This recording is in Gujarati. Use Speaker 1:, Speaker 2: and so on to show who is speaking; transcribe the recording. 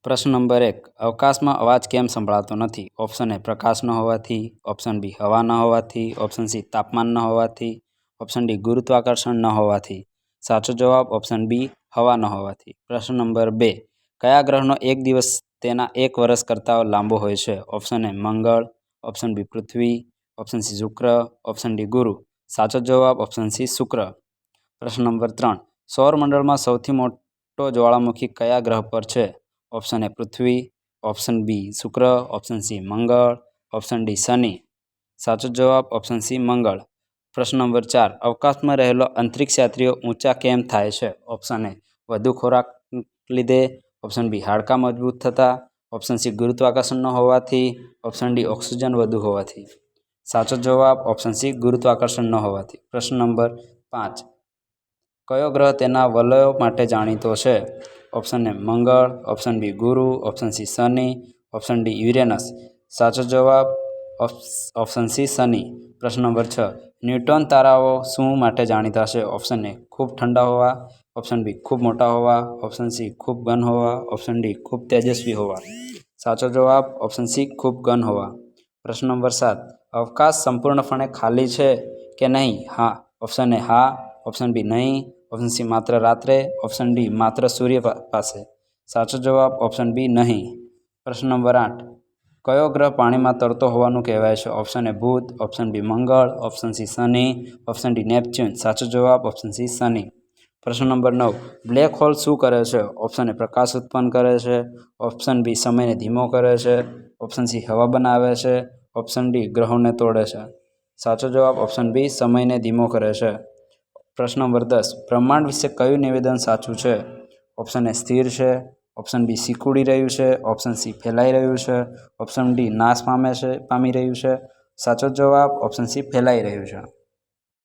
Speaker 1: પ્રશ્ન નંબર 1. અવકાશમાં અવાજ કેમ સંભળાતો નથી? ઓપ્શન એ પ્રકાશ ન હોવાથી, ઓપ્શન બી હવા ન હોવાથી, ઓપ્શન સી તાપમાન ન હોવાથી, ઓપ્શન ડી ગુરુત્વાકર્ષણ ન હોવાથી. સાચો જવાબ ઓપ્શન બી હવા ન હોવાથી. પ્રશ્ન નંબર 2. કયા ગ્રહનો એક દિવસ તેના 1 વર્ષ કરતાં લાંબો હોય છે? ઓપ્શન એ મંગળ, ઓપ્શન બી પૃથ્વી, ઓપ્શન સી શુક્ર, ઓપ્શન ડી ગુરુ. સાચો જવાબ ઓપ્શન સી શુક્ર. પ્રશ્ન નંબર 3. સૌરમંડળમાં સૌથી મોટો જ્વાળામુખી કયા ગ્રહ પર છે? ઓપ્શન એ પૃથ્વી, ઓપ્શન બી શુક્ર, ઓપ્શન સી મંગળ, ઓપ્શન ડી શનિ. સાચો જવાબ ઓપ્શન સી મંગળ. પ્રશ્ન નંબર 4. અવકાશમાં રહેલો અંતરિક્ષ યાત્રીઓ ઊંચા કેમ થાય છે? ઓપ્શન એ વધુ ખોરાક લીધે, ઓપ્શન બી હાડકાં મજબૂત થતા, ઓપ્શન સી ગુરુત્વાકર્ષણ ન હોવાથી, ઓપ્શન ડી ઓક્સિજન વધુ હોવાથી. સાચો જવાબ ઓપ્શન સી ગુરુત્વાકર્ષણ ન હોવાથી. પ્રશ્ન નંબર 5. કયો ગ્રહ તેના વલયો માટે જાણીતો છે? ઓપ્શન એ મંગળ, ઓપ્શન બી ગુરુ, ઓપ્શન સી શનિ, ઓપ્શન ડી યુરેનસ. સાચો જવાબ ઓપ્શન સી શનિ. પ્રશ્ન નંબર 6. ન્યૂટ્રોન તારાઓ શું માટે જાણીતા છે? ઓપ્શન એ ખૂબ ઠંડા હોવા, ઓપ્શન બી ખૂબ મોટા હોવા, ઓપ્શન સી ખૂબ ઘન હોવા, ઓપ્શન ડી ખૂબ તેજસ્વી હોવા. સાચો જવાબ ઓપ્શન સી ખૂબ ઘન હોવા. પ્રશ્ન નંબર 7. અવકાશ સંપૂર્ણપણે ખાલી છે કે નહીં? હા. ઓપ્શન એ હા, ઓપ્શન બી નહીં, ઓપ્શન સી માત્ર રાત્રે, ઓપ્શન ડી માત્ર સૂર્ય પાસે. સાચો જવાબ ઓપ્શન બી નહીં. પ્રશ્ન નંબર 8. કયો ગ્રહ પાણીમાં તરતો હોવાનું કહેવાય છે? ઓપ્શન એ બુધ, ઓપ્શન બી મંગળ, ઓપ્શન સી શનિ, ઓપ્શન ડી નેપચ્યુન. સાચો જવાબ ઓપ્શન સી શનિ. પ્રશ્ન નંબર 9. બ્લેક હોલ શું કરે છે? ઓપ્શન એ પ્રકાશ ઉત્પન્ન કરે છે, ઓપ્શન બી સમયને ધીમો કરે છે, ઓપ્શન સી હવા બનાવે છે, ઓપ્શન ડી ગ્રહોને તોડે છે. સાચો જવાબ ઓપ્શન બી સમયને ધીમો કરે છે. પ્રશ્ન નંબર 10. બ્રહ્માંડ વિશે કયું નિવેદન સાચું છે? ઓપ્શન એ સ્થિર છે, ઓપ્શન બી સિકુડી રહ્યું છે, ઓપ્શન સી ફેલાઈ રહ્યું છે, ઓપ્શન ડી નાશ પામી રહ્યું છે. સાચો જવાબ ઓપ્શન સી ફેલાઈ રહ્યું છે.